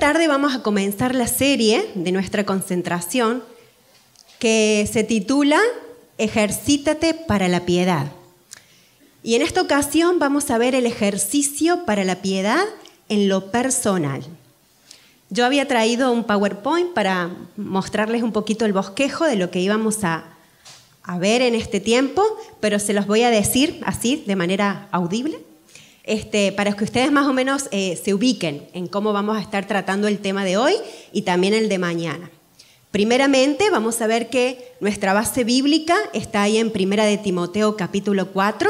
tarde vamos a comenzar la serie de nuestra concentración que se titula Ejercítate para la piedad. Y en esta ocasión vamos a ver el ejercicio para la piedad en lo personal. Yo había traído un PowerPoint para mostrarles un poquito el bosquejo de lo que íbamos a ver en este tiempo, pero se los voy a decir así, de manera audible, para que ustedes más o menos se ubiquen en cómo vamos a estar tratando el tema de hoy y también el de mañana. Primeramente, vamos a ver que nuestra base bíblica está ahí en 1 de Timoteo capítulo 4.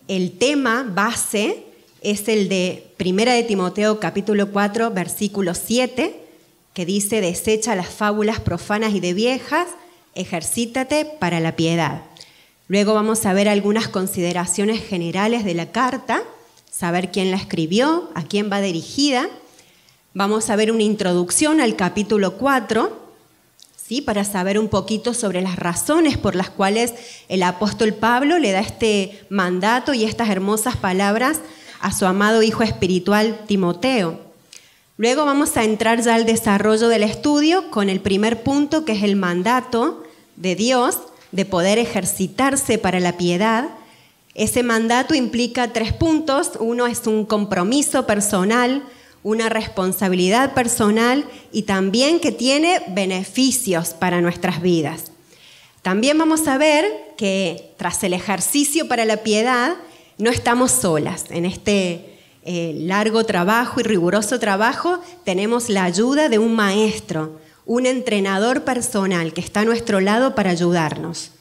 El tema base es el de 1 de Timoteo capítulo 4, versículo 7, que dice: desecha las fábulas profanas y de viejas, ejercítate para la piedad. Luego vamos a ver algunas consideraciones generales de la carta, saber quién la escribió, a quién va dirigida. Vamos a ver una introducción al capítulo 4, ¿sí? Para saber un poquito sobre las razones por las cuales el apóstol Pablo le da este mandato y estas hermosas palabras a su amado hijo espiritual Timoteo. Luego vamos a entrar ya al desarrollo del estudio con el primer punto, que es el mandato de Dios de poder ejercitarse para la piedad. Ese mandato implica 3 puntos. Uno es un compromiso personal, una responsabilidad personal y también que tiene beneficios para nuestras vidas. También vamos a ver que tras el ejercicio para la piedad no estamos solas. En este largo trabajo y riguroso trabajo tenemos la ayuda de un maestro, un entrenador personal que está a nuestro lado para ayudarnos.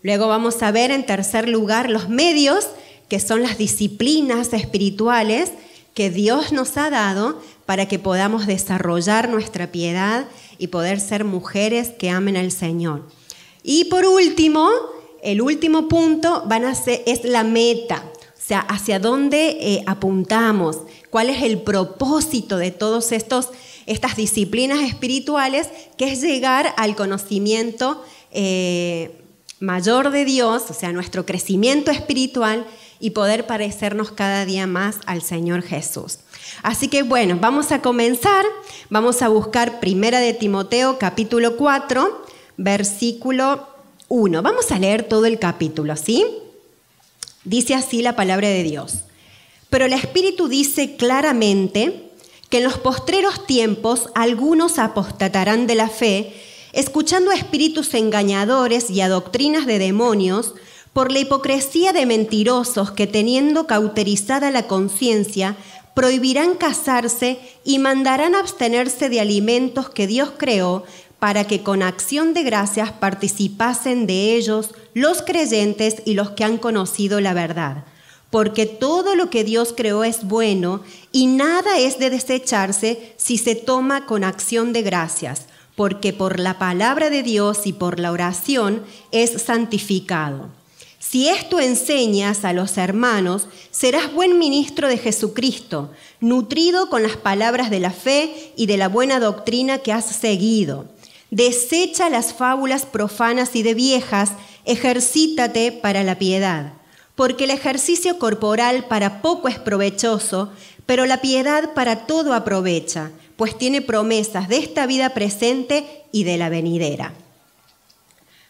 Luego vamos a ver en tercer lugar los medios, que son las disciplinas espirituales que Dios nos ha dado para que podamos desarrollar nuestra piedad y poder ser mujeres que amen al Señor. Y por último, el último punto es la meta, o sea, hacia dónde apuntamos, cuál es el propósito de todos estas disciplinas espirituales, que es llegar al conocimiento mayor de Dios, o sea, nuestro crecimiento espiritual y poder parecernos cada día más al Señor Jesús. Así que bueno, vamos a comenzar, vamos a buscar 1 de Timoteo capítulo 4, versículo 1. Vamos a leer todo el capítulo, ¿sí? Dice así la palabra de Dios. Pero el Espíritu dice claramente que en los postreros tiempos algunos apostatarán de la fe, escuchando a espíritus engañadores y a doctrinas de demonios, por la hipocresía de mentirosos que, teniendo cauterizada la conciencia, prohibirán casarse y mandarán abstenerse de alimentos que Dios creó, para que con acción de gracias participasen de ellos los creyentes y los que han conocido la verdad. Porque todo lo que Dios creó es bueno y nada es de desecharse si se toma con acción de gracias, porque por la palabra de Dios y por la oración es santificado. Si esto enseñas a los hermanos, serás buen ministro de Jesucristo, nutrido con las palabras de la fe y de la buena doctrina que has seguido. Desecha las fábulas profanas y de viejas, ejercítate para la piedad. Porque el ejercicio corporal para poco es provechoso, pero la piedad para todo aprovecha, pues tiene promesas de esta vida presente y de la venidera.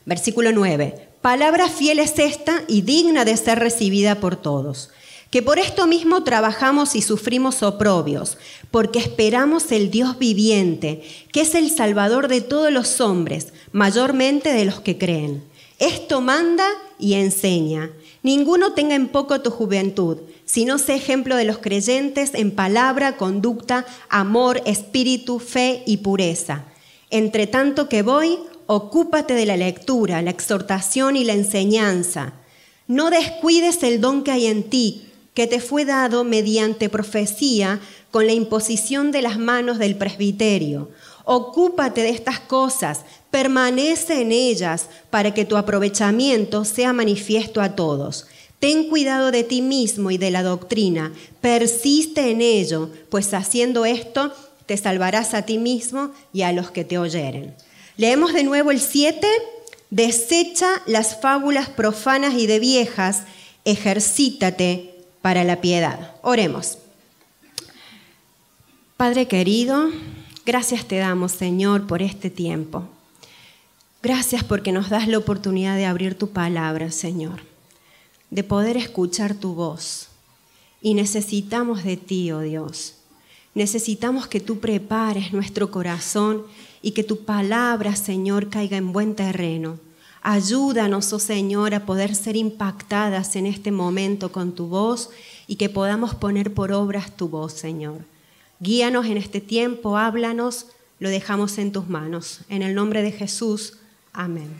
Versículo 9. Palabra fiel es esta y digna de ser recibida por todos, que por esto mismo trabajamos y sufrimos oprobios, porque esperamos el Dios viviente, que es el Salvador de todos los hombres, mayormente de los que creen. Esto manda y enseña. Ninguno tenga en poco tu juventud, sino sé ejemplo de los creyentes en palabra, conducta, amor, espíritu, fe y pureza. Entre tanto que voy, ocúpate de la lectura, la exhortación y la enseñanza. No descuides el don que hay en ti, que te fue dado mediante profecía con la imposición de las manos del presbiterio. Ocúpate de estas cosas, permanece en ellas, para que tu aprovechamiento sea manifiesto a todos. Ten cuidado de ti mismo y de la doctrina, persiste en ello, pues haciendo esto te salvarás a ti mismo y a los que te oyeren. Leemos de nuevo el 7. Desecha las fábulas profanas y de viejas, ejercítate para la piedad. Oremos. Padre querido, gracias te damos, Señor, por este tiempo. Gracias porque nos das la oportunidad de abrir tu palabra, Señor, de poder escuchar tu voz. Y necesitamos de ti, oh Dios. Necesitamos que tú prepares nuestro corazón y que tu palabra, Señor, caiga en buen terreno. Ayúdanos, oh Señor, a poder ser impactadas en este momento con tu voz y que podamos poner por obras tu voz, Señor. Guíanos en este tiempo, háblanos, lo dejamos en tus manos. En el nombre de Jesús, amén.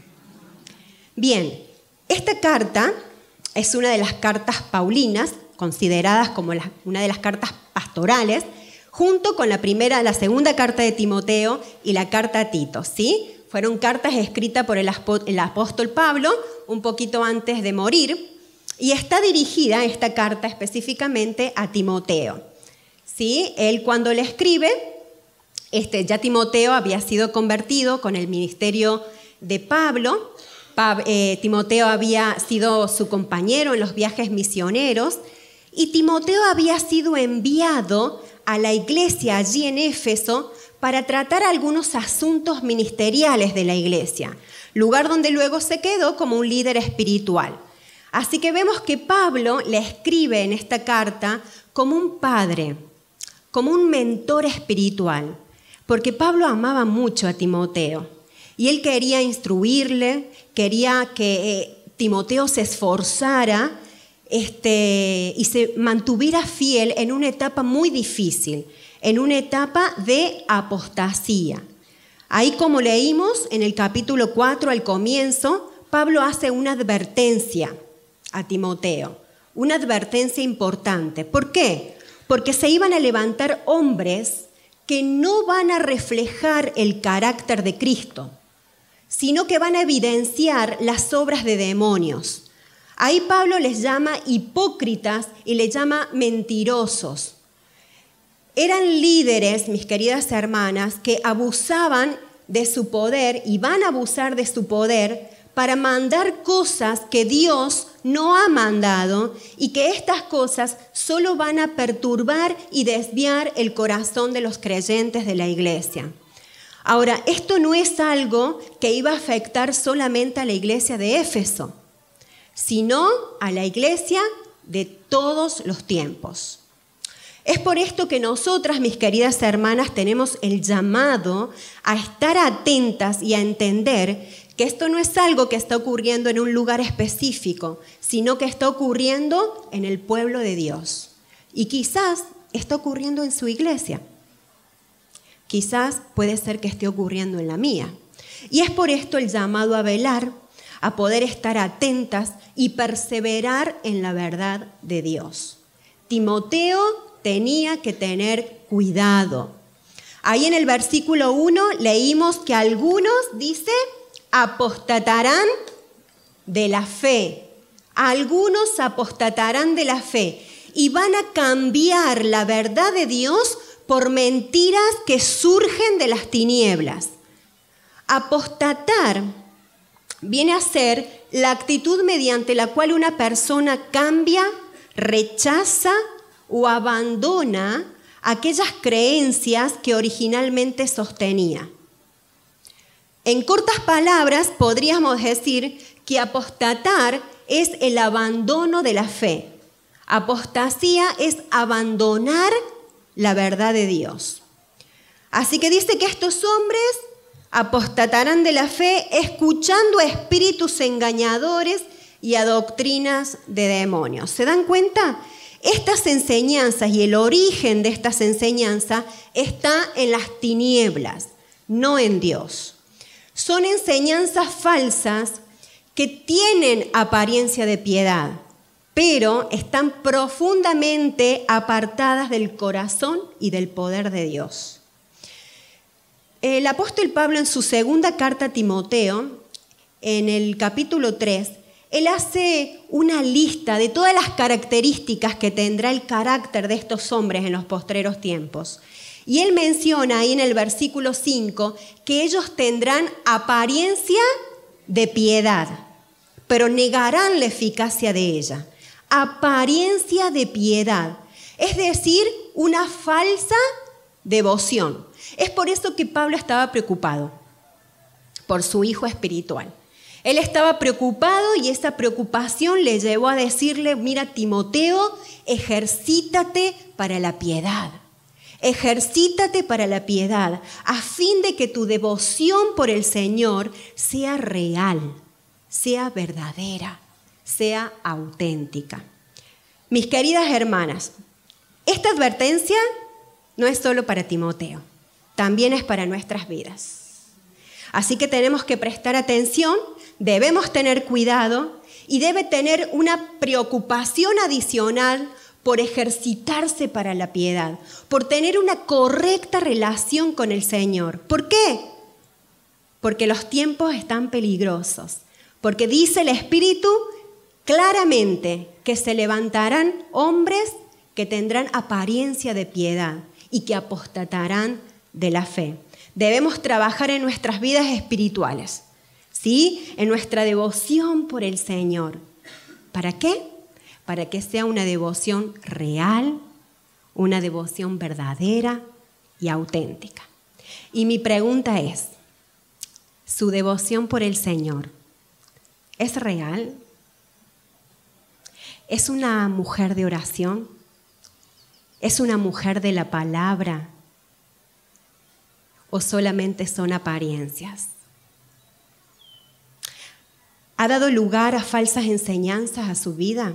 Bien, esta carta es una de las cartas paulinas, consideradas como una de las cartas pastorales, junto con la segunda carta de Timoteo y la carta a Tito, ¿sí? Fueron cartas escritas por el apóstol Pablo un poquito antes de morir y está dirigida esta carta específicamente a Timoteo, ¿sí? Él cuando le escribe, ya Timoteo había sido convertido con el ministerio de Pablo. Timoteo había sido su compañero en los viajes misioneros y Timoteo había sido enviado a la iglesia allí en Éfeso para tratar algunos asuntos ministeriales de la iglesia, lugar donde luego se quedó como un líder espiritual. Así que vemos que Pablo le escribe en esta carta como un padre, como un mentor espiritual, porque Pablo amaba mucho a Timoteo y él quería instruirle, quería que Timoteo se esforzara y se mantuviera fiel en una etapa muy difícil, en una etapa de apostasía. Ahí, como leímos en el capítulo 4 al comienzo, Pablo hace una advertencia a Timoteo, una advertencia importante. ¿Por qué? Porque se iban a levantar hombres que no van a reflejar el carácter de Cristo, sino que van a evidenciar las obras de demonios. Ahí Pablo les llama hipócritas y les llama mentirosos. Eran líderes, mis queridas hermanas, que abusaban de su poder y van a abusar de su poder para mandar cosas que Dios no ha mandado y que estas cosas solo van a perturbar y desviar el corazón de los creyentes de la iglesia. Ahora, esto no es algo que iba a afectar solamente a la iglesia de Éfeso, sino a la iglesia de todos los tiempos. Es por esto que nosotras, mis queridas hermanas, tenemos el llamado a estar atentas y a entender que esto no es algo que está ocurriendo en un lugar específico, sino que está ocurriendo en el pueblo de Dios. Y quizás está ocurriendo en su iglesia. Quizás puede ser que esté ocurriendo en la mía. Y es por esto el llamado a velar, a poder estar atentas y perseverar en la verdad de Dios. Timoteo tenía que tener cuidado. Ahí en el versículo 1 leímos que algunos, dice, apostatarán de la fe. Algunos apostatarán de la fe y van a cambiar la verdad de Dios por mentiras que surgen de las tinieblas. Apostatar viene a ser la actitud mediante la cual una persona cambia, rechaza o abandona aquellas creencias que originalmente sostenía. En cortas palabras, podríamos decir que apostatar es el abandono de la fe. Apostasía es abandonar la verdad de Dios. Así que dice que estos hombres apostatarán de la fe escuchando a espíritus engañadores y a doctrinas de demonios. ¿Se dan cuenta? Estas enseñanzas y el origen de estas enseñanzas está en las tinieblas, no en Dios. Son enseñanzas falsas que tienen apariencia de piedad, pero están profundamente apartadas del corazón y del poder de Dios. El apóstol Pablo en su segunda carta a Timoteo, en el capítulo 3, él hace una lista de todas las características que tendrá el carácter de estos hombres en los postreros tiempos. Y él menciona ahí en el versículo 5 que ellos tendrán apariencia de piedad, pero negarán la eficacia de ella. Apariencia de piedad, es decir, una falsa devoción. Es por eso que Pablo estaba preocupado por su hijo espiritual. Él estaba preocupado y esa preocupación le llevó a decirle, mira, Timoteo, ejercítate para la piedad. Ejercítate para la piedad, a fin de que tu devoción por el Señor sea real, sea verdadera, sea auténtica. Mis queridas hermanas, esta advertencia no es solo para Timoteo, también es para nuestras vidas. Así que tenemos que prestar atención, debemos tener cuidado y debe tener una preocupación adicional por ejercitarse para la piedad, por tener una correcta relación con el Señor. ¿Por qué? Porque los tiempos están peligrosos, porque dice el Espíritu claramente que se levantarán hombres que tendrán apariencia de piedad y que apostatarán de la fe. Debemos trabajar en nuestras vidas espirituales, ¿sí? En nuestra devoción por el Señor. ¿Para qué? Para que sea una devoción real, una devoción verdadera y auténtica. Y mi pregunta es, ¿su devoción por el Señor es real? ¿Es una mujer de oración? ¿Es una mujer de la palabra? ¿O solamente son apariencias? ¿Ha dado lugar a falsas enseñanzas a su vida?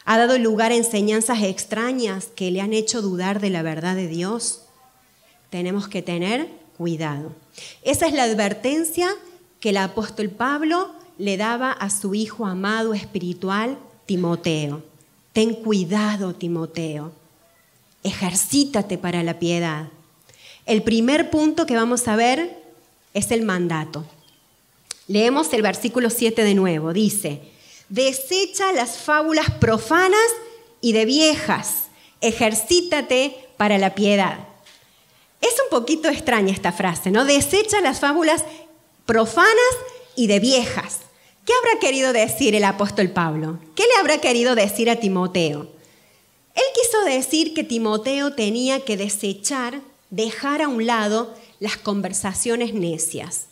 ¿Ha dado lugar a enseñanzas extrañas que le han hecho dudar de la verdad de Dios? Tenemos que tener cuidado. Esa es la advertencia que el apóstol Pablo le daba a su hijo amado espiritual, Timoteo. Ten cuidado, Timoteo. Ejercítate para la piedad. El primer punto que vamos a ver es el mandato. Leemos el versículo 7 de nuevo. Dice, desecha las fábulas profanas y de viejas. Ejercítate para la piedad. Es un poquito extraña esta frase, ¿no? Desecha las fábulas profanas y de viejas. ¿Qué habrá querido decir el apóstol Pablo? ¿Qué le habrá querido decir a Timoteo? Él quiso decir que Timoteo tenía que desechar, dejar a un lado las conversaciones necias,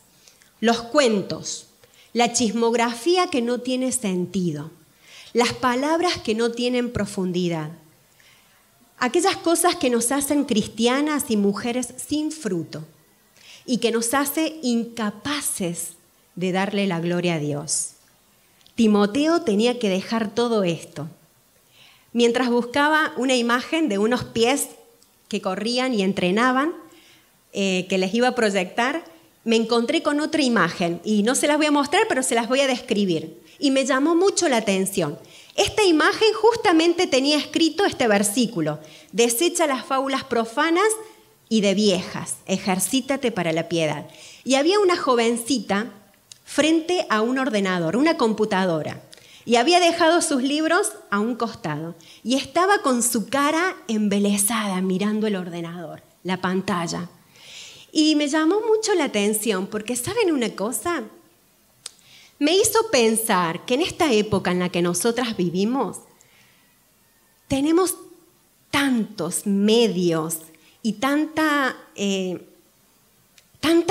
los cuentos, la chismografía que no tiene sentido, las palabras que no tienen profundidad, aquellas cosas que nos hacen cristianas y mujeres sin fruto y que nos hace incapaces de darle la gloria a Dios. Timoteo tenía que dejar todo esto. Mientras buscaba una imagen de unos pies que corrían y entrenaban, que les iba a proyectar, me encontré con otra imagen y no se las voy a mostrar, pero se las voy a describir. Y me llamó mucho la atención. Esta imagen justamente tenía escrito este versículo: desecha las fábulas profanas y de viejas, ejercítate para la piedad. Y había una jovencita frente a un ordenador, una computadora, y había dejado sus libros a un costado y estaba con su cara embelesada mirando el ordenador, la pantalla. Y me llamó mucho la atención porque, ¿saben una cosa? Me hizo pensar que en esta época en la que nosotras vivimos, tenemos tantos medios y tanta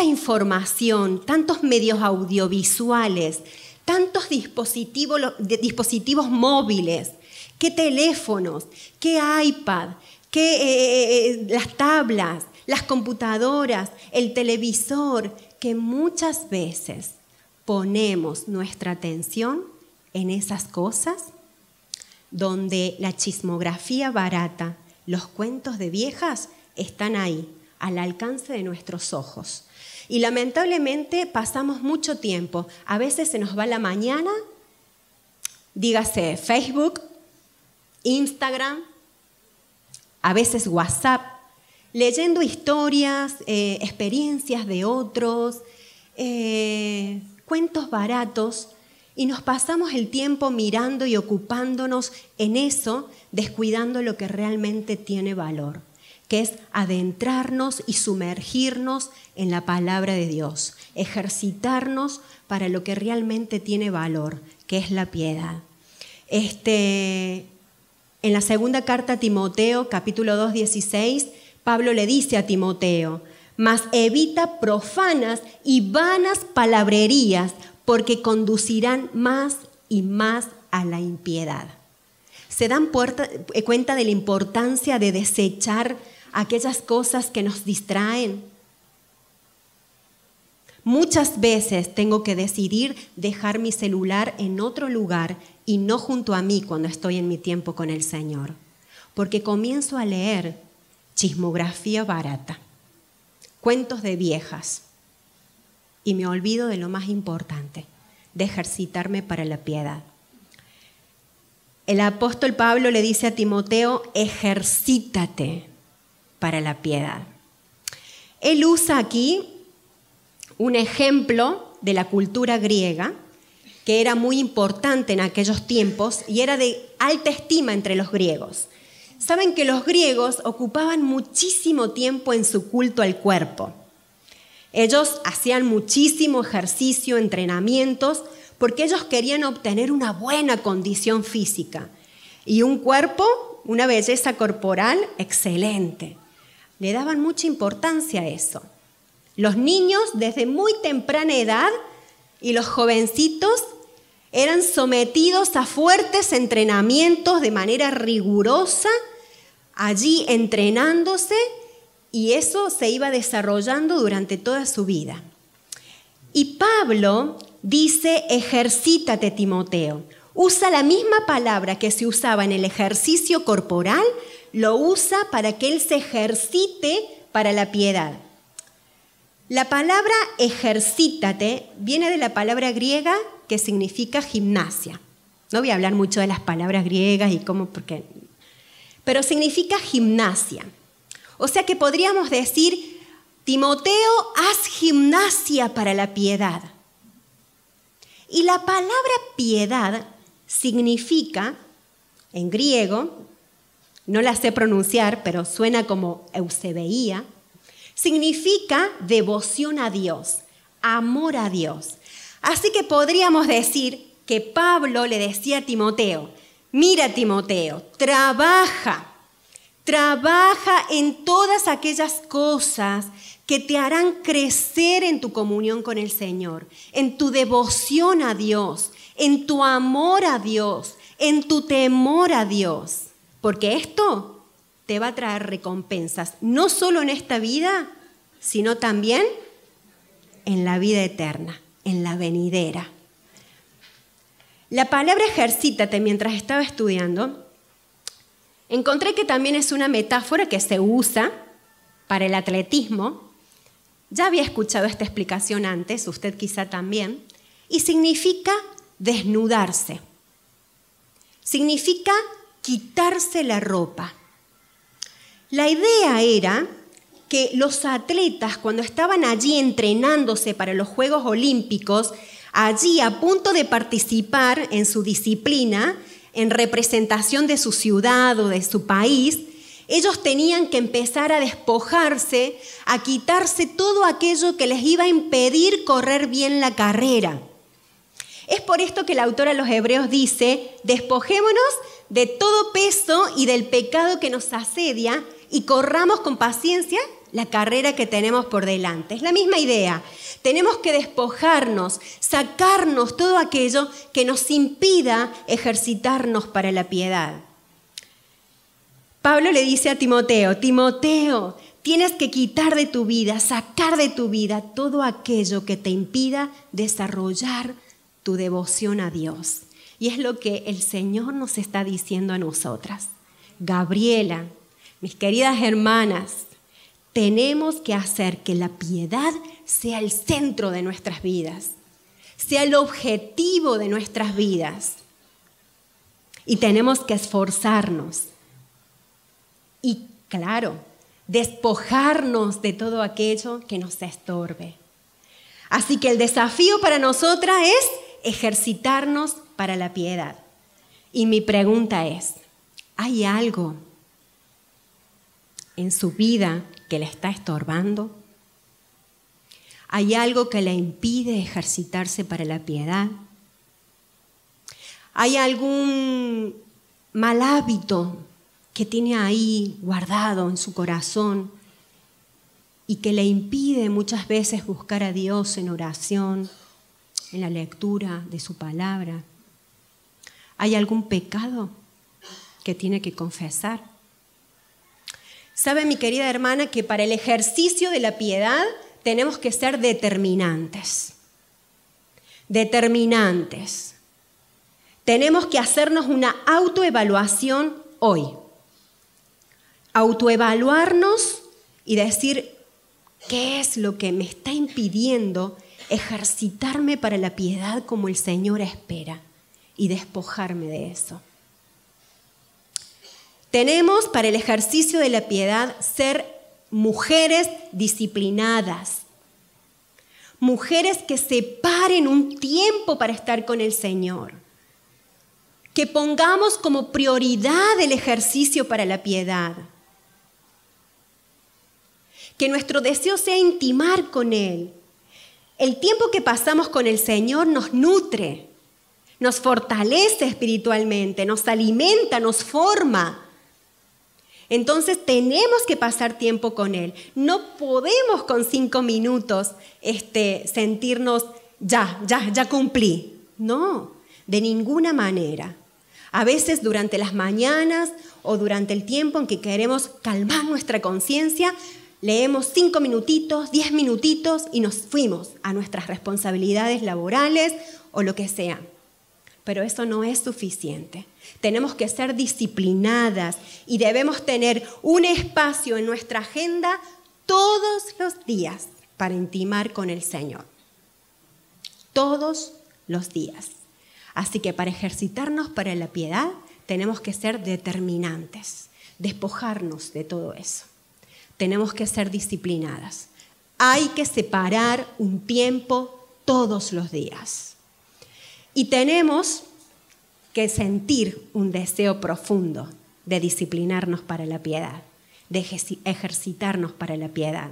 información, tantos medios audiovisuales, tantos dispositivos móviles, qué teléfonos, qué iPad, qué las tablas, las computadoras, el televisor, que muchas veces ponemos nuestra atención en esas cosas donde la chismografía barata, los cuentos de viejas están ahí, al alcance de nuestros ojos. Y lamentablemente pasamos mucho tiempo, a veces se nos va la mañana, dígase Facebook, Instagram, a veces WhatsApp, leyendo historias, experiencias de otros, cuentos baratos, y nos pasamos el tiempo mirando y ocupándonos en eso, descuidando lo que realmente tiene valor, que es adentrarnos y sumergirnos en la palabra de Dios, ejercitarnos para lo que realmente tiene valor, que es la piedad. En la segunda carta a Timoteo, capítulo 2, 16, Pablo le dice a Timoteo: mas evita profanas y vanas palabrerías, porque conducirán más y más a la impiedad. ¿Se dan cuenta de la importancia de desechar aquellas cosas que nos distraen? Muchas veces tengo que decidir dejar mi celular en otro lugar y no junto a mí cuando estoy en mi tiempo con el Señor, porque comienzo a leer chismografía barata, cuentos de viejas, y me olvido de lo más importante, de ejercitarme para la piedad. El apóstol Pablo le dice a Timoteo: ejercítate para la piedad. Él usa aquí un ejemplo de la cultura griega, que era muy importante en aquellos tiempos y era de alta estima entre los griegos. Saben que los griegos ocupaban muchísimo tiempo en su culto al cuerpo. Ellos hacían muchísimo ejercicio, entrenamientos, porque ellos querían obtener una buena condición física y un cuerpo, una belleza corporal excelente. Le daban mucha importancia a eso. Los niños desde muy temprana edad y los jovencitos eran sometidos a fuertes entrenamientos de manera rigurosa, allí entrenándose, y eso se iba desarrollando durante toda su vida. Y Pablo dice: ejercítate, Timoteo. Usa la misma palabra que se usaba en el ejercicio corporal, lo usa para que él se ejercite para la piedad. La palabra ejercítate viene de la palabra griega que significa gimnasia. No voy a hablar mucho de las palabras griegas y cómo, pero significa gimnasia. O sea que podríamos decir: Timoteo, haz gimnasia para la piedad. Y la palabra piedad significa, en griego, no la sé pronunciar, pero suena como eusebeía, significa devoción a Dios, amor a Dios. Así que podríamos decir que Pablo le decía a Timoteo: mira, Timoteo, trabaja en todas aquellas cosas que te harán crecer en tu comunión con el Señor, en tu devoción a Dios, en tu amor a Dios, en tu temor a Dios, porque esto te va a traer recompensas, no solo en esta vida, sino también en la vida eterna, en la venidera. La palabra ejercítate, mientras estaba estudiando, encontré que también es una metáfora que se usa para el atletismo. Ya había escuchado esta explicación antes, usted quizá también, y significa desnudarse. Significa quitarse la ropa. La idea era que los atletas, cuando estaban allí entrenándose para los Juegos Olímpicos, allí a punto de participar en su disciplina, en representación de su ciudad o de su país, ellos tenían que empezar a despojarse, a quitarse todo aquello que les iba a impedir correr bien la carrera. Es por esto que el autor a los Hebreos dice: despojémonos de todo peso y del pecado que nos asedia y corramos con paciencia la carrera que tenemos por delante. Es la misma idea. Tenemos que despojarnos, sacarnos todo aquello que nos impida ejercitarnos para la piedad. Pablo le dice a Timoteo: Timoteo, tienes que quitar de tu vida, sacar de tu vida todo aquello que te impida desarrollar tu devoción a Dios. Y es lo que el Señor nos está diciendo a nosotras. Gabriela, mis queridas hermanas, tenemos que hacer que la piedad sea el centro de nuestras vidas, sea el objetivo de nuestras vidas. Y tenemos que esforzarnos. Y claro, despojarnos de todo aquello que nos estorbe. Así que el desafío para nosotras es ejercitarnos para la piedad. Y mi pregunta es: ¿hay algo en su vida que le está estorbando? ¿Hay algo que le impide ejercitarse para la piedad? ¿Hay algún mal hábito que tiene ahí guardado en su corazón y que le impide muchas veces buscar a Dios en oración, en la lectura de su palabra? ¿Hay algún pecado que tiene que confesar? Sabe, mi querida hermana, que para el ejercicio de la piedad tenemos que ser determinantes. Determinantes. Tenemos que hacernos una autoevaluación hoy. Autoevaluarnos y decir, ¿qué es lo que me está impidiendo ejercitarme para la piedad como el Señor espera? Y despojarme de eso. Tenemos para el ejercicio de la piedad ser mujeres disciplinadas. Mujeres que separen un tiempo para estar con el Señor. Que pongamos como prioridad el ejercicio para la piedad. Que nuestro deseo sea intimar con Él. El tiempo que pasamos con el Señor nos nutre, nos fortalece espiritualmente, nos alimenta, nos forma. Entonces tenemos que pasar tiempo con Él. No podemos con 5 minutos sentirnos, ya cumplí. No, de ninguna manera. A veces durante las mañanas o durante el tiempo en que queremos calmar nuestra conciencia, leemos 5 minutitos, 10 minutitos y nos fuimos a nuestras responsabilidades laborales o lo que sea. Pero eso no es suficiente. Tenemos que ser disciplinadas y debemos tener un espacio en nuestra agenda todos los días para intimar con el Señor. Todos los días. Así que para ejercitarnos para la piedad tenemos que ser determinantes, despojarnos de todo eso. Tenemos que ser disciplinadas. Hay que separar un tiempo todos los días. Y tenemos que sentir un deseo profundo de disciplinarnos para la piedad, de ejercitarnos para la piedad.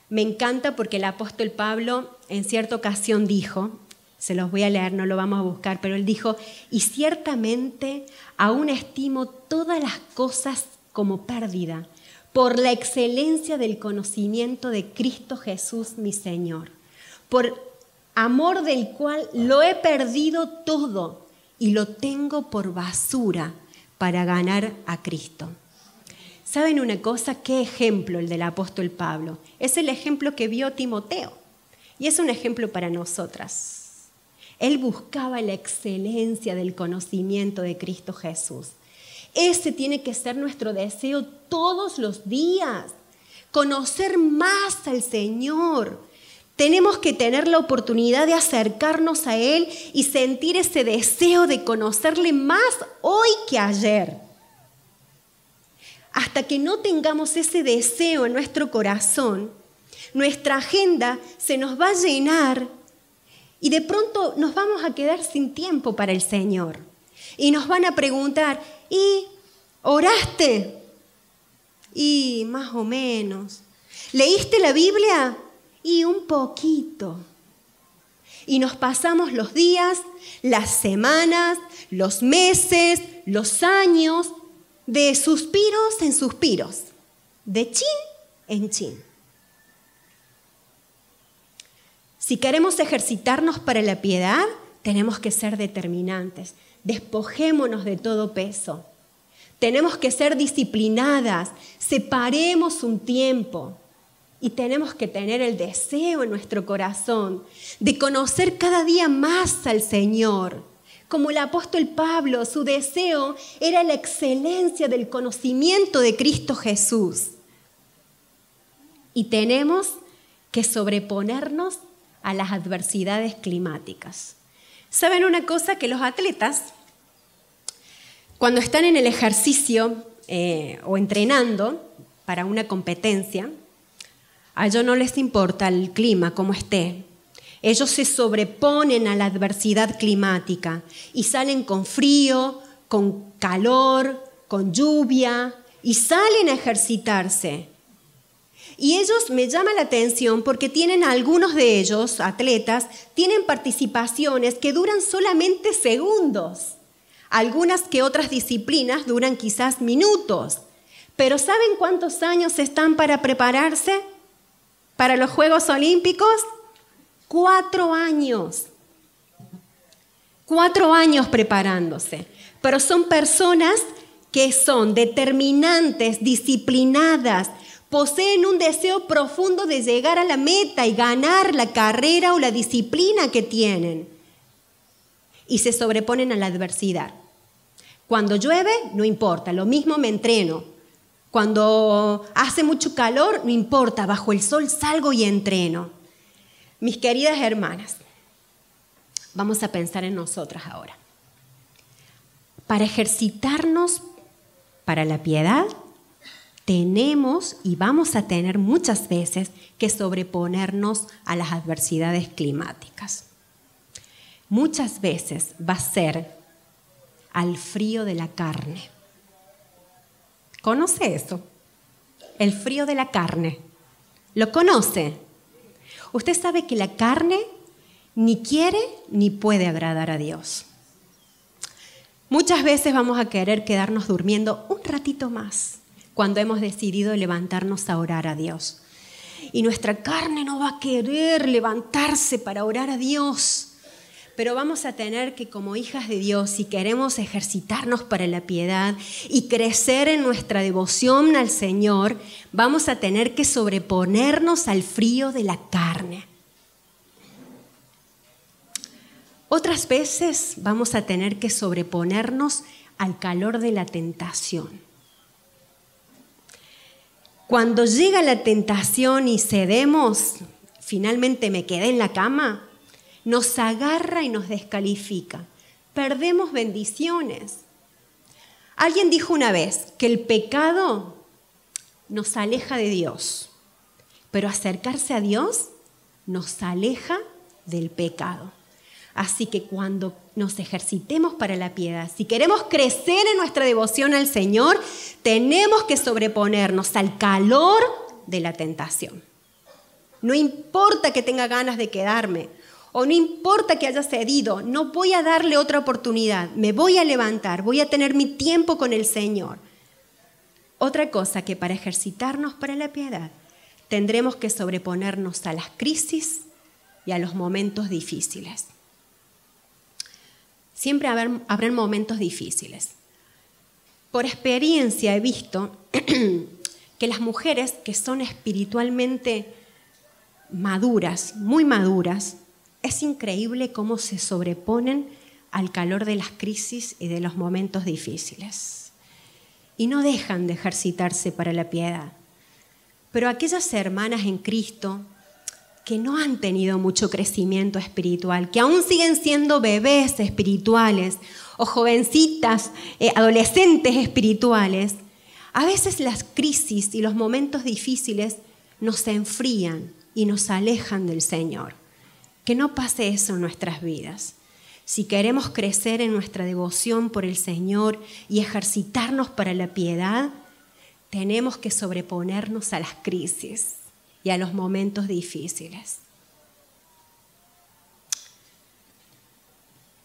Me encanta porque el apóstol Pablo en cierta ocasión dijo, se los voy a leer, no lo vamos a buscar, pero él dijo, y ciertamente aún estimo todas las cosas como pérdida, por la excelencia del conocimiento de Cristo Jesús mi Señor, por amor del cual lo he perdido todo y lo tengo por basura para ganar a Cristo. ¿Saben una cosa? ¿Qué ejemplo el del apóstol Pablo? Es el ejemplo que vio Timoteo y es un ejemplo para nosotras. Él buscaba la excelencia del conocimiento de Cristo Jesús. Ese tiene que ser nuestro deseo todos los días, conocer más al Señor. Tenemos que tener la oportunidad de acercarnos a Él y sentir ese deseo de conocerle más hoy que ayer. Hasta que no tengamos ese deseo en nuestro corazón, nuestra agenda se nos va a llenar y de pronto nos vamos a quedar sin tiempo para el Señor. Y nos van a preguntar, ¿y oraste? Y más o menos. ¿Leíste la Biblia? Y un poquito. Y nos pasamos los días, las semanas, los meses, los años, de suspiros en suspiros, de chin en chin. Si queremos ejercitarnos para la piedad, tenemos que ser determinantes. Despojémonos de todo peso. Tenemos que ser disciplinadas. Separemos un tiempo. Y tenemos que tener el deseo en nuestro corazón de conocer cada día más al Señor. Como el apóstol Pablo, su deseo era la excelencia del conocimiento de Cristo Jesús. Y tenemos que sobreponernos a las adversidades climáticas. ¿Saben una cosa? Que los atletas, cuando están en el ejercicio o entrenando para una competencia, a ellos no les importa el clima, cómo esté. Ellos se sobreponen a la adversidad climática y salen con frío, con calor, con lluvia y salen a ejercitarse. Y ellos me llama la atención porque tienen algunos de ellos, atletas, tienen participaciones que duran solamente segundos. Algunas que otras disciplinas duran quizás minutos. Pero ¿saben cuántos años están para prepararse? para los Juegos Olímpicos, 4 años. 4 años preparándose. Pero son personas que son determinantes, disciplinadas, poseen un deseo profundo de llegar a la meta y ganar la carrera o la disciplina que tienen. Y se sobreponen a la adversidad. Cuando llueve, no importa, lo mismo me entreno. Cuando hace mucho calor, no importa, bajo el sol salgo y entreno. Mis queridas hermanas, vamos a pensar en nosotras ahora. Para ejercitarnos para la piedad, tenemos y vamos a tener muchas veces que sobreponernos a las adversidades climáticas. Muchas veces va a ser al frío de la carne. ¿Conoce eso? El frío de la carne. ¿Lo conoce? Usted sabe que la carne ni quiere ni puede agradar a Dios. Muchas veces vamos a querer quedarnos durmiendo un ratito más cuando hemos decidido levantarnos a orar a Dios. Y nuestra carne no va a querer levantarse para orar a Dios. Pero vamos a tener que, como hijas de Dios, si queremos ejercitarnos para la piedad y crecer en nuestra devoción al Señor, vamos a tener que sobreponernos al frío de la carne. Otras veces vamos a tener que sobreponernos al calor de la tentación. Cuando llega la tentación y cedemos, finalmente me quedé en la cama, nos agarra y nos descalifica. Perdemos bendiciones. Alguien dijo una vez que el pecado nos aleja de Dios, pero acercarse a Dios nos aleja del pecado. Así que cuando nos ejercitemos para la piedad, si queremos crecer en nuestra devoción al Señor, tenemos que sobreponernos al calor de la tentación. No importa que tenga ganas de quedarme, o no importa que haya cedido, no voy a darle otra oportunidad, me voy a levantar, voy a tener mi tiempo con el Señor. Otra cosa que para ejercitarnos para la piedad, tendremos que sobreponernos a las crisis y a los momentos difíciles. Siempre habrán momentos difíciles. Por experiencia he visto que las mujeres que son espiritualmente maduras, muy maduras, es increíble cómo se sobreponen al calor de las crisis y de los momentos difíciles. Y no dejan de ejercitarse para la piedad. Pero aquellas hermanas en Cristo que no han tenido mucho crecimiento espiritual, que aún siguen siendo bebés espirituales o jovencitas, adolescentes espirituales, a veces las crisis y los momentos difíciles nos enfrían y nos alejan del Señor. Que no pase eso en nuestras vidas. Si queremos crecer en nuestra devoción por el Señor y ejercitarnos para la piedad, tenemos que sobreponernos a las crisis y a los momentos difíciles.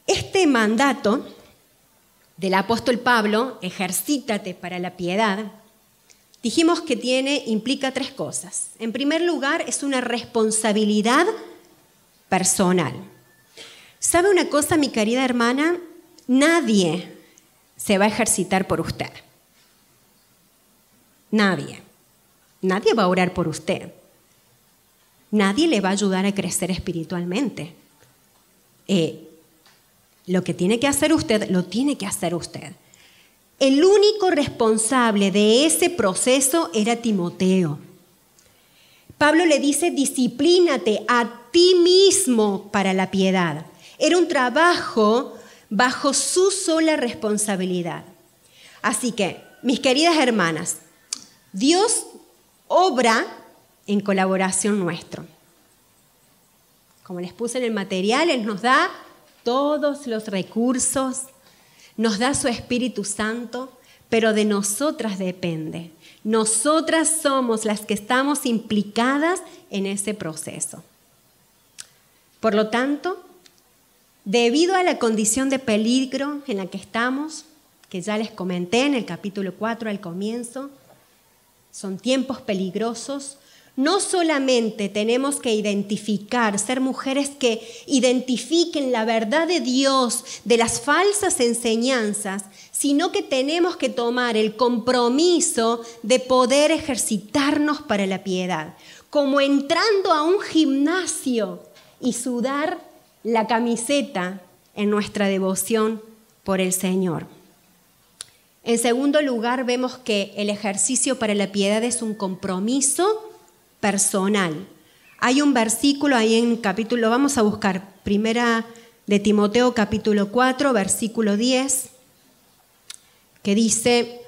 Este mandato del apóstol Pablo, ejercítate para la piedad, dijimos que implica 3 cosas. En primer lugar, es una responsabilidad personal. ¿Sabe una cosa, mi querida hermana? Nadie se va a ejercitar por usted. Nadie. Nadie va a orar por usted. Nadie le va a ayudar a crecer espiritualmente. Lo que tiene que hacer usted, lo tiene que hacer usted. El único responsable de ese proceso era Timoteo. Pablo le dice, disciplínate a ti mismo para la piedad. Era un trabajo bajo su sola responsabilidad. Así que, mis queridas hermanas, Dios obra en colaboración nuestro. Como les puse en el material, Él nos da todos los recursos, nos da su Espíritu Santo, pero de nosotras depende. Nosotras somos las que estamos implicadas en ese proceso. Por lo tanto, debido a la condición de peligro en la que estamos, que ya les comenté en el capítulo 4 al comienzo, son tiempos peligrosos, No solamente tenemos que identificar, ser mujeres que identifiquen la verdad de Dios de las falsas enseñanzas, sino que tenemos que tomar el compromiso de poder ejercitarnos para la piedad, como entrando a un gimnasio y sudar la camiseta en nuestra devoción por el Señor. En segundo lugar, vemos que el ejercicio para la piedad es un compromiso personal. Hay un versículo ahí en capítulo, vamos a buscar, primera de Timoteo capítulo 4, versículo 10, que dice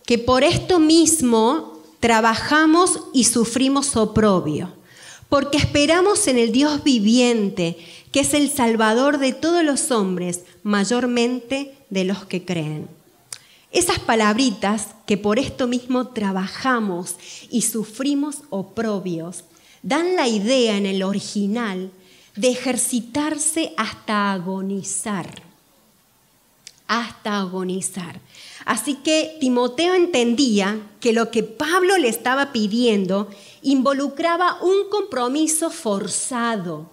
que por esto mismo trabajamos y sufrimos oprobio, porque esperamos en el Dios viviente, que es el Salvador de todos los hombres, mayormente de los que creen. Esas palabritas, que por esto mismo trabajamos y sufrimos oprobios, dan la idea en el original de ejercitarse hasta agonizar. Hasta agonizar. Así que Timoteo entendía que lo que Pablo le estaba pidiendo involucraba un compromiso forzado,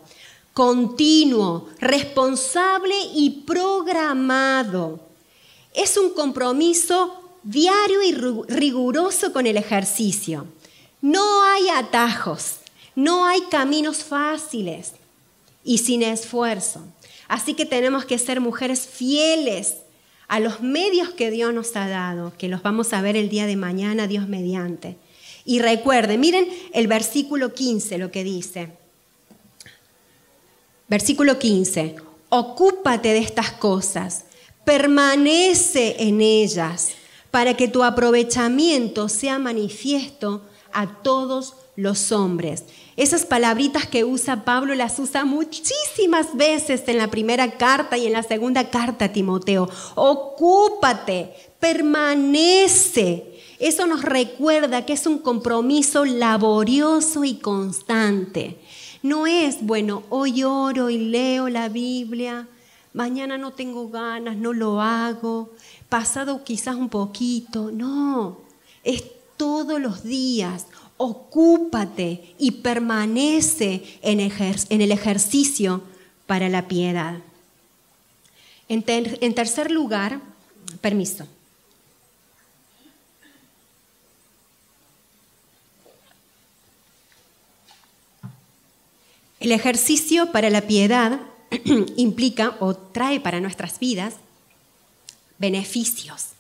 continuo, responsable y programado. Es un compromiso diario y riguroso con el ejercicio. No hay atajos, no hay caminos fáciles y sin esfuerzo. Así que tenemos que ser mujeres fieles a los medios que Dios nos ha dado, que los vamos a ver el día de mañana, Dios mediante. Y recuerden, miren el versículo 15, lo que dice. Versículo 15, ocúpate de estas cosas, permanece en ellas, para que tu aprovechamiento sea manifiesto a todos los hombres. Esas palabritas que usa Pablo las usa muchísimas veces en la primera carta y en la segunda carta a Timoteo. Ocúpate, permanece. Eso nos recuerda que es un compromiso laborioso y constante. No es, bueno, hoy oro y leo la Biblia, mañana no tengo ganas, no lo hago, pasado quizás un poquito. No, es todos los días. Ocúpate y permanece en el ejercicio para la piedad. En tercer lugar, permiso. El ejercicio para la piedad implica o trae para nuestras vidas beneficios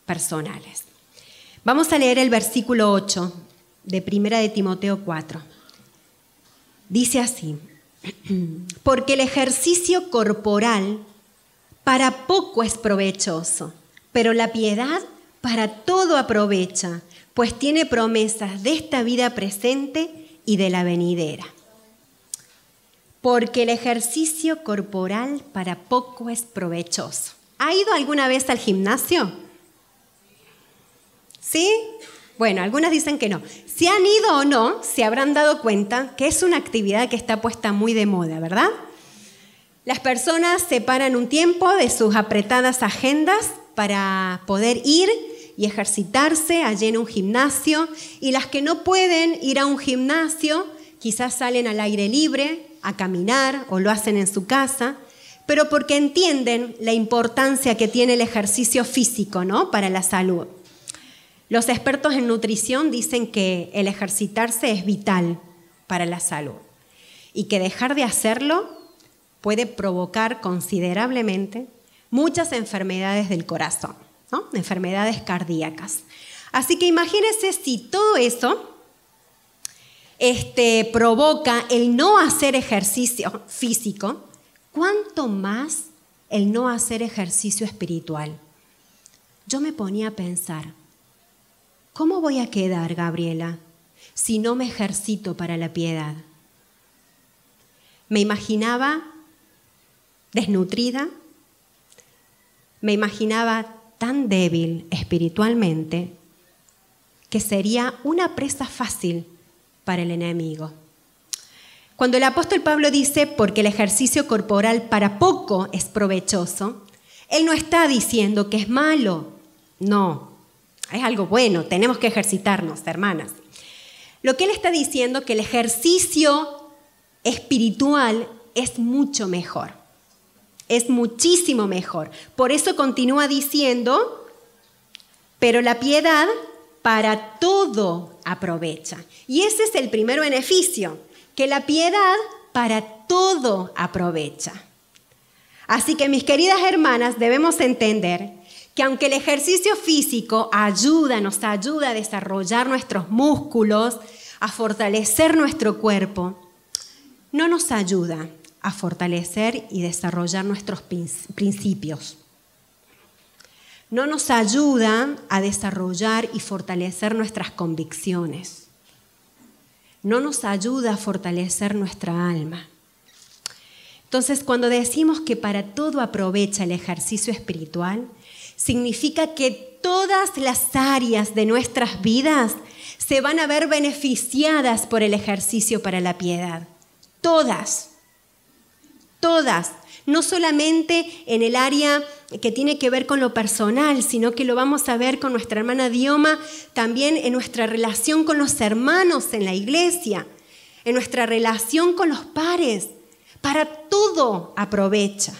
personales. Vamos a leer el versículo 8 de 1 de Timoteo 4. Dice así, porque el ejercicio corporal para poco es provechoso, pero la piedad para todo aprovecha, pues tiene promesas de esta vida presente y de la venidera. Porque el ejercicio corporal para poco es provechoso. ¿Ha ido alguna vez al gimnasio? ¿Sí? Bueno, algunas dicen que no. Si han ido o no, se habrán dado cuenta que es una actividad que está puesta muy de moda, ¿verdad? Las personas separan un tiempo de sus apretadas agendas para poder ir y ejercitarse allí en un gimnasio, y las que no pueden ir a un gimnasio quizás salen al aire libre a caminar o lo hacen en su casa, pero porque entienden la importancia que tiene el ejercicio físico, ¿no?, para la salud. Los expertos en nutrición dicen que el ejercitarse es vital para la salud y que dejar de hacerlo puede provocar considerablemente muchas enfermedades del corazón, ¿no?, enfermedades cardíacas. Así que imagínense si todo eso provoca el no hacer ejercicio físico, ¿cuánto más el no hacer ejercicio espiritual? Yo me ponía a pensar, ¿cómo voy a quedar, Gabriela, si no me ejercito para la piedad? Me imaginaba desnutrida, me imaginaba tan débil espiritualmente que sería una presa fácil para el enemigo. Cuando el apóstol Pablo dice, porque el ejercicio corporal para poco es provechoso, él no está diciendo que es malo. No, es algo bueno, tenemos que ejercitarnos, hermanas. Lo que él está diciendo es que el ejercicio espiritual es mucho mejor. Es muchísimo mejor. Por eso continúa diciendo, pero la piedad para todo aprovecha. Y ese es el primer beneficio, que la piedad para todo aprovecha. Así que, mis queridas hermanas, debemos entender que aunque el ejercicio físico nos ayuda a desarrollar nuestros músculos, a fortalecer nuestro cuerpo, no nos ayuda a fortalecer y desarrollar nuestros principios. No nos ayuda a desarrollar y fortalecer nuestras convicciones. No nos ayuda a fortalecer nuestra alma. Entonces, cuando decimos que para todo aprovecha el ejercicio espiritual, significa que todas las áreas de nuestras vidas se van a ver beneficiadas por el ejercicio para la piedad. Todas. No solamente en el área que tiene que ver con lo personal, sino que lo vamos a ver con nuestra hermana Dioma, también en nuestra relación con los hermanos en la iglesia, en nuestra relación con los pares. Para todo aprovecha.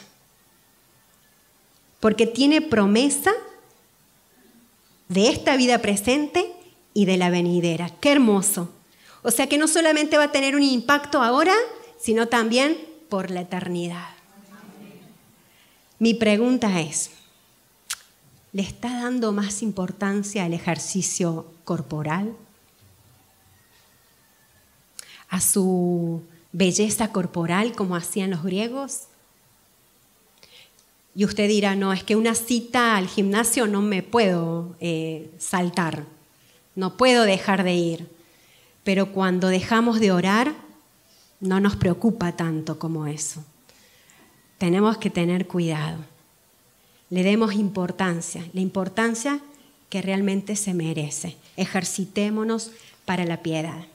Porque tiene promesa de esta vida presente y de la venidera. ¡Qué hermoso! O sea que no solamente va a tener un impacto ahora, sino también por la eternidad. Mi pregunta es, ¿le está dando más importancia al ejercicio corporal? ¿A su belleza corporal como hacían los griegos? Y usted dirá, no, es que una cita al gimnasio no me puedo saltar, no puedo dejar de ir. Pero cuando dejamos de orar, no nos preocupa tanto como eso. Tenemos que tener cuidado. Le demos importancia, la importancia que realmente se merece. Ejercitémonos para la piedad.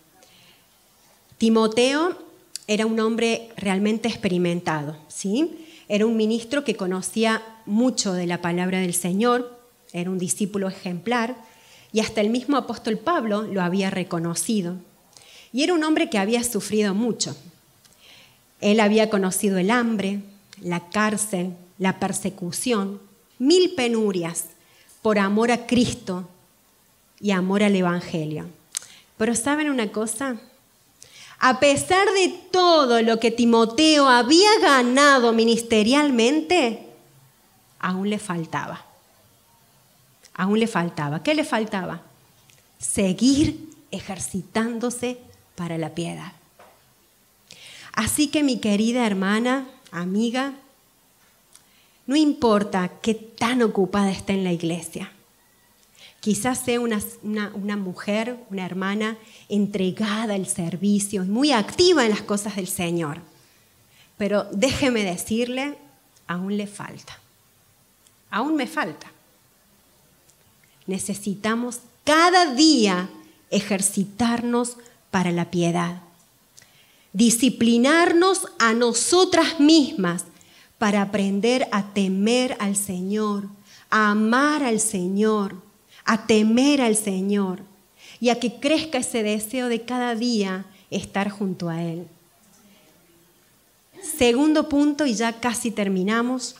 Timoteo era un hombre realmente experimentado, ¿sí? Era un ministro que conocía mucho de la palabra del Señor, era un discípulo ejemplar y hasta el mismo apóstol Pablo lo había reconocido. Y era un hombre que había sufrido mucho. Él había conocido el hambre, la cárcel, la persecución, 1000 penurias por amor a Cristo y amor al Evangelio. Pero ¿saben una cosa? A pesar de todo lo que Timoteo había ganado ministerialmente, aún le faltaba. Aún le faltaba. ¿Qué le faltaba? Seguir ejercitándose para la piedad. Así que, mi querida hermana, amiga, no importa qué tan ocupada esté en la iglesia. Quizás sea una mujer, una hermana entregada al servicio, muy activa en las cosas del Señor. Pero déjeme decirle, aún le falta. Aún me falta. Necesitamos cada día ejercitarnos para la piedad. Disciplinarnos a nosotras mismas para aprender a temer al Señor, a amar al Señor, a temer al Señor y a que crezca ese deseo de cada día estar junto a Él. Segundo punto, y ya casi terminamos.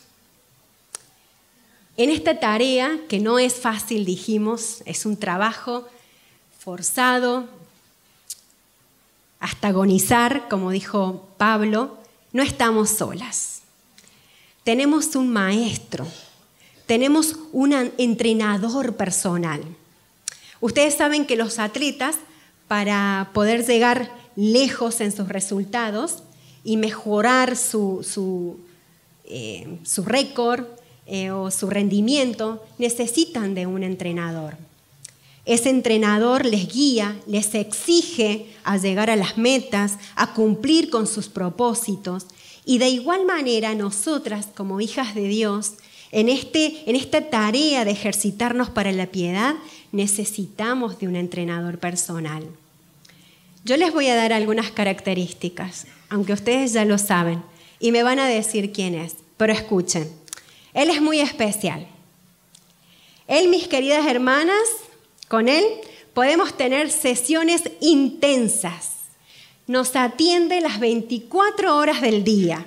En esta tarea, que no es fácil, dijimos, es un trabajo forzado, hasta agonizar, como dijo Pablo, no estamos solas. Tenemos un maestro, tenemos un entrenador personal. Ustedes saben que los atletas, para poder llegar lejos en sus resultados y mejorar su récord o su rendimiento, necesitan de un entrenador. Ese entrenador les guía, les exige a llegar a las metas, a cumplir con sus propósitos. Y de igual manera, nosotras, como hijas de Dios, en esta tarea de ejercitarnos para la piedad, necesitamos de un entrenador personal. Yo les voy a dar algunas características, aunque ustedes ya lo saben, y me van a decir quién es. Pero escuchen, él es muy especial. Él, mis queridas hermanas, con él podemos tener sesiones intensas. Nos atiende las 24 horas del día.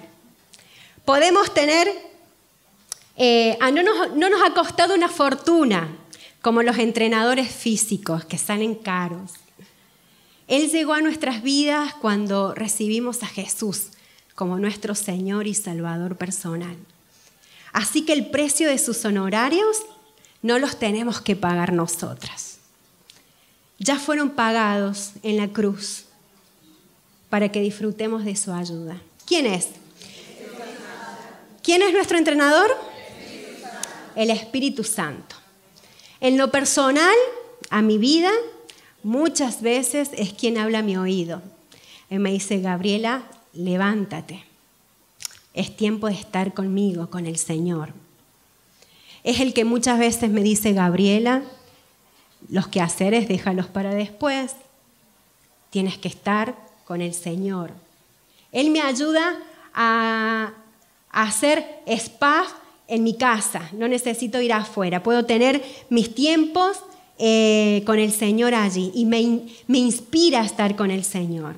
Podemos tener, no nos ha costado una fortuna, como los entrenadores físicos que salen caros. Él llegó a nuestras vidas cuando recibimos a Jesús como nuestro Señor y Salvador personal. Así que el precio de sus honorarios no los tenemos que pagar nosotras. Ya fueron pagados en la cruz para que disfrutemos de su ayuda. ¿Quién es? ¿Quién es nuestro entrenador? El Espíritu Santo. En lo personal, a mi vida, muchas veces es quien habla a mi oído. Él me dice, Gabriela, levántate. Es tiempo de estar conmigo, con el Señor. Es el que muchas veces me dice, Gabriela, los quehaceres déjalos para después. Tienes que estar con el Señor. Él me ayuda a hacer spa en mi casa. No necesito ir afuera. Puedo tener mis tiempos con el Señor allí. Y me inspira a estar con el Señor.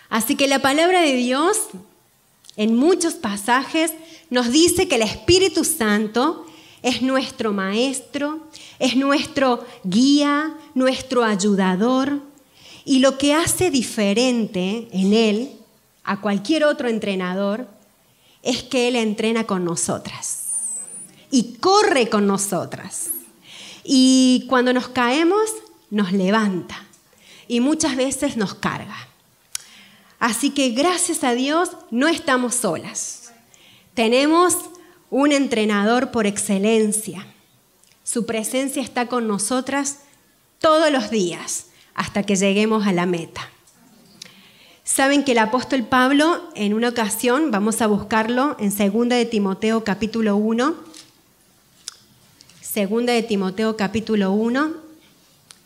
Así que la palabra de Dios, en muchos pasajes, nos dice que el Espíritu Santo es nuestro maestro, es nuestro guía, nuestro ayudador. Y lo que hace diferente en Él a cualquier otro entrenador es que Él entrena con nosotras y corre con nosotras. Y cuando nos caemos, nos levanta y muchas veces nos carga. Así que gracias a Dios no estamos solas. Tenemos un entrenador por excelencia. Su presencia está con nosotras todos los días hasta que lleguemos a la meta. Saben que el apóstol Pablo, en una ocasión, vamos a buscarlo en 2 de Timoteo capítulo 1, 2 de Timoteo capítulo 1,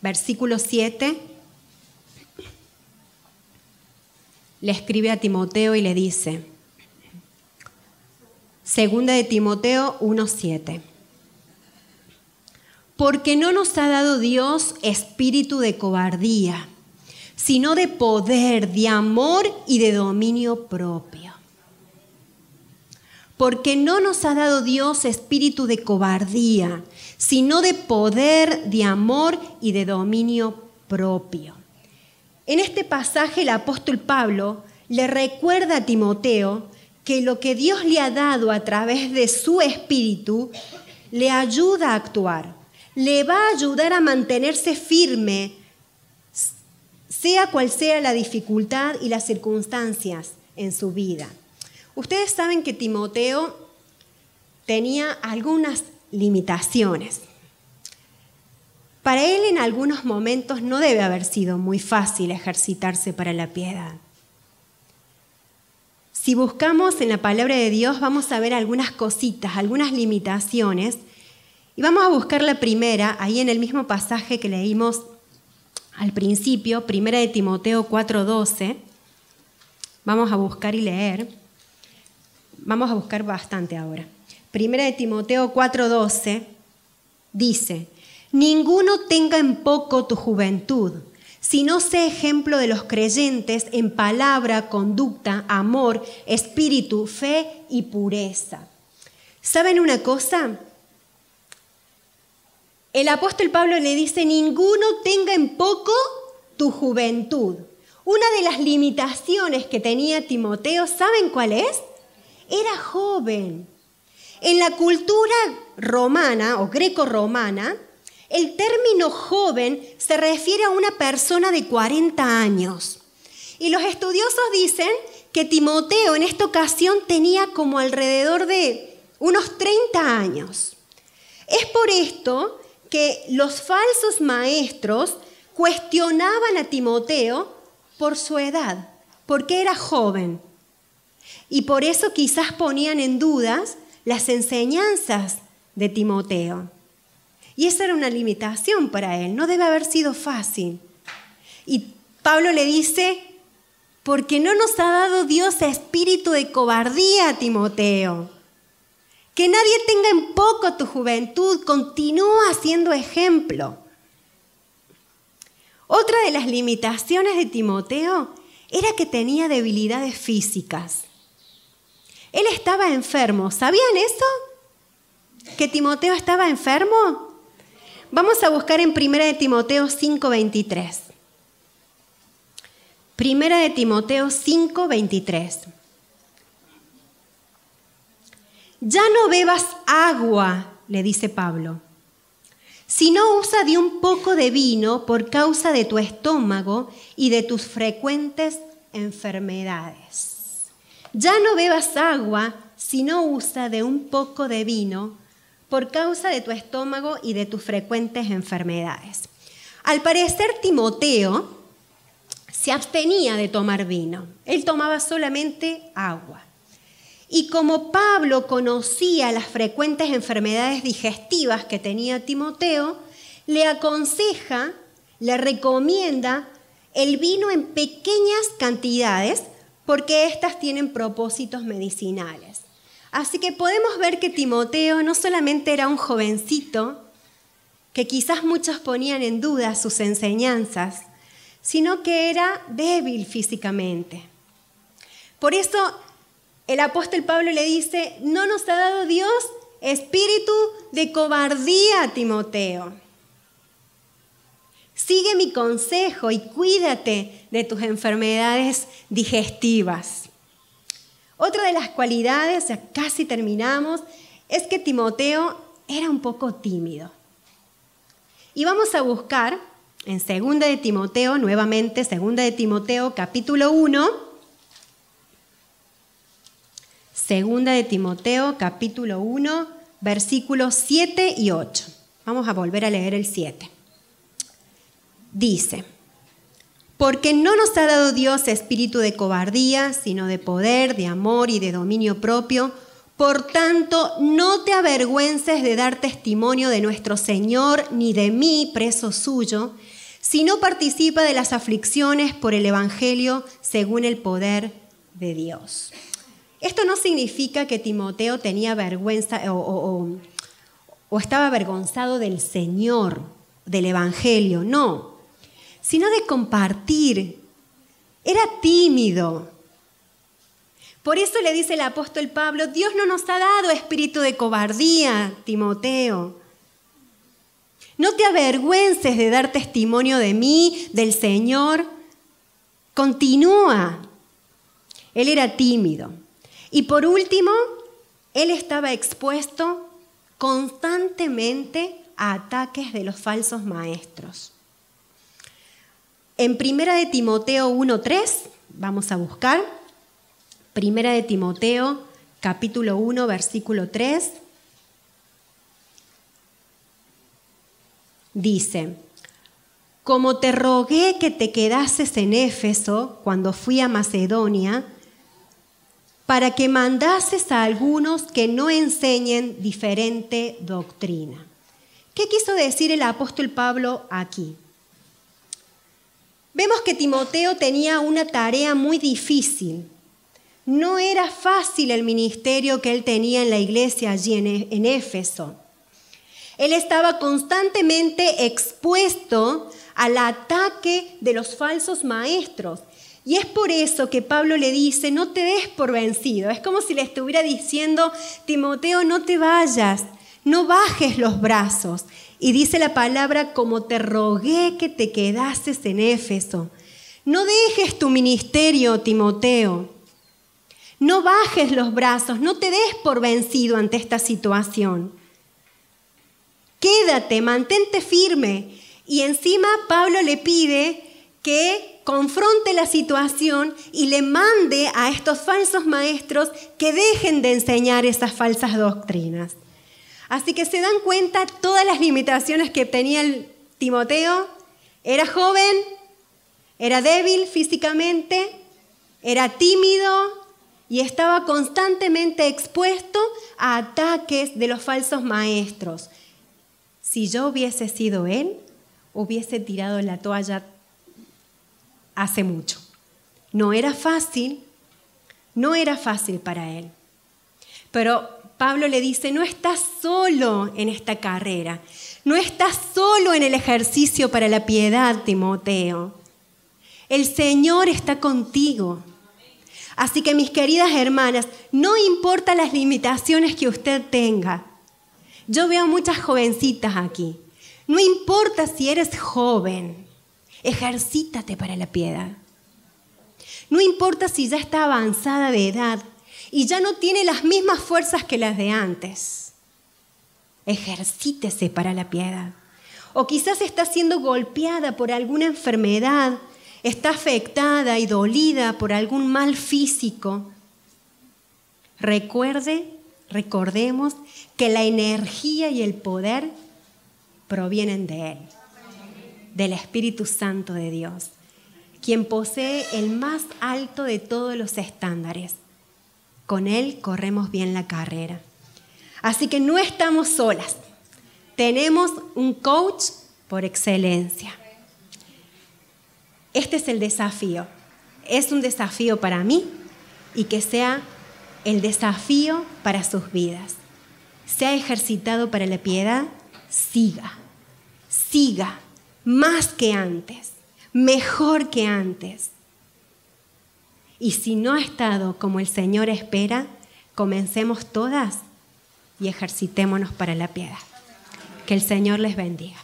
versículo 7, le escribe a Timoteo y le dice, 2 de Timoteo 1:7. Porque no nos ha dado Dios espíritu de cobardía, sino de poder, de amor y de dominio propio. Porque no nos ha dado Dios espíritu de cobardía, sino de poder, de amor y de dominio propio. En este pasaje el apóstol Pablo le recuerda a Timoteo que lo que Dios le ha dado a través de su espíritu le ayuda a actuar, le va a ayudar a mantenerse firme, sea cual sea la dificultad y las circunstancias en su vida. Ustedes saben que Timoteo tenía algunas limitaciones. Para él en algunos momentos no debe haber sido muy fácil ejercitarse para la piedad. Si buscamos en la palabra de Dios vamos a ver algunas cositas, algunas limitaciones. Y vamos a buscar la primera, ahí en el mismo pasaje que leímos al principio, 1 de Timoteo 4:12. Vamos a buscar y leer. Vamos a buscar bastante ahora. 1 de Timoteo 4:12 dice, ninguno tenga en poco tu juventud, sino sé ejemplo de los creyentes en palabra, conducta, amor, espíritu, fe y pureza. ¿Saben una cosa? El apóstol Pablo le dice, ninguno tenga en poco tu juventud. Una de las limitaciones que tenía Timoteo, ¿saben cuál es? Era joven. En la cultura romana o greco-romana, el término joven se refiere a una persona de 40 años. Y los estudiosos dicen que Timoteo en esta ocasión tenía como alrededor de unos 30 años. Es por esto que los falsos maestros cuestionaban a Timoteo por su edad, porque era joven. Y por eso quizás ponían en dudas las enseñanzas de Timoteo. Y esa era una limitación para él, no debe haber sido fácil. Y Pablo le dice, porque no nos ha dado Dios espíritu de cobardía, Timoteo. Que nadie tenga en poco tu juventud, continúa siendo ejemplo. Otra de las limitaciones de Timoteo era que tenía debilidades físicas. Él estaba enfermo. ¿Sabían eso? ¿Que Timoteo estaba enfermo? Vamos a buscar en 1 de Timoteo 5:23. 1 de Timoteo 5:23. Ya no bebas agua, le dice Pablo, sino usa de un poco de vino por causa de tu estómago y de tus frecuentes enfermedades. Ya no bebas agua, sino usa de un poco de vino por causa de tu estómago y de tus frecuentes enfermedades. Al parecer, Timoteo se abstenía de tomar vino. Él tomaba solamente agua. Y como Pablo conocía las frecuentes enfermedades digestivas que tenía Timoteo, le aconseja, le recomienda el vino en pequeñas cantidades porque éstas tienen propósitos medicinales. Así que podemos ver que Timoteo no solamente era un jovencito, que quizás muchos ponían en duda sus enseñanzas, sino que era débil físicamente. Por eso el apóstol Pablo le dice, no nos ha dado Dios espíritu de cobardía a Timoteo. Sigue mi consejo y cuídate de tus enfermedades digestivas. Otra de las cualidades, ya casi terminamos, es que Timoteo era un poco tímido. Y vamos a buscar en 2 de Timoteo, nuevamente 2 de Timoteo capítulo 1, 2 de Timoteo, capítulo 1, versículos 7 y 8. Vamos a volver a leer el 7. Dice, porque no nos ha dado Dios espíritu de cobardía, sino de poder, de amor y de dominio propio. Por tanto, no te avergüences de dar testimonio de nuestro Señor, ni de mí, preso suyo, sino participa de las aflicciones por el Evangelio según el poder de Dios. Esto no significa que Timoteo tenía vergüenza o estaba avergonzado del Señor, del Evangelio, no, sino de compartir. Era tímido. Por eso le dice el apóstol Pablo, Dios no nos ha dado espíritu de cobardía, Timoteo. No te avergüences de dar testimonio de mí, del Señor. Continúa. Él era tímido. Y por último, él estaba expuesto constantemente a ataques de los falsos maestros. En 1 de Timoteo 1:3, vamos a buscar, 1 de Timoteo capítulo 1, versículo 3, dice, como te rogué que te quedases en Éfeso cuando fui a Macedonia, para que mandases a algunos que no enseñen diferente doctrina. ¿Qué quiso decir el apóstol Pablo aquí? Vemos que Timoteo tenía una tarea muy difícil. No era fácil el ministerio que él tenía en la iglesia allí en Éfeso. Él estaba constantemente expuesto al ataque de los falsos maestros. Y es por eso que Pablo le dice, no te des por vencido. Es como si le estuviera diciendo, Timoteo, no te vayas, no bajes los brazos. Y dice la palabra, como te rogué que te quedases en Éfeso. No dejes tu ministerio, Timoteo. No bajes los brazos, no te des por vencido ante esta situación. Quédate, mantente firme. Y encima Pablo le pide que confronte la situación y le mande a estos falsos maestros que dejen de enseñar esas falsas doctrinas. Así que se dan cuenta todas las limitaciones que tenía el Timoteo. Era joven, era débil físicamente, era tímido y estaba constantemente expuesto a ataques de los falsos maestros. Si yo hubiese sido él, hubiese tirado la toalla hace mucho. No era fácil para él. Pero Pablo le dice, no estás solo en esta carrera. No estás solo en el ejercicio para la piedad, Timoteo. El Señor está contigo. Así que, mis queridas hermanas, no importa las limitaciones que usted tenga. Yo veo muchas jovencitas aquí. No importa si eres joven, ejercítate para la piedad. No importa si ya está avanzada de edad y ya no tiene las mismas fuerzas que las de antes. Ejercítese para la piedad. O quizás está siendo golpeada por alguna enfermedad, está afectada y dolida por algún mal físico. Recordemos que la energía y el poder provienen de Él, del Espíritu Santo de Dios, quien posee el más alto de todos los estándares. Con Él corremos bien la carrera. Así que no estamos solas. Tenemos un coach por excelencia. Este es el desafío. Es un desafío para mí y que sea el desafío para sus vidas. Se ha ejercitado para la piedad, siga, más que antes, mejor que antes. Y si no ha estado como el Señor espera, comencemos todas y ejercitémonos para la piedad. Que el Señor les bendiga.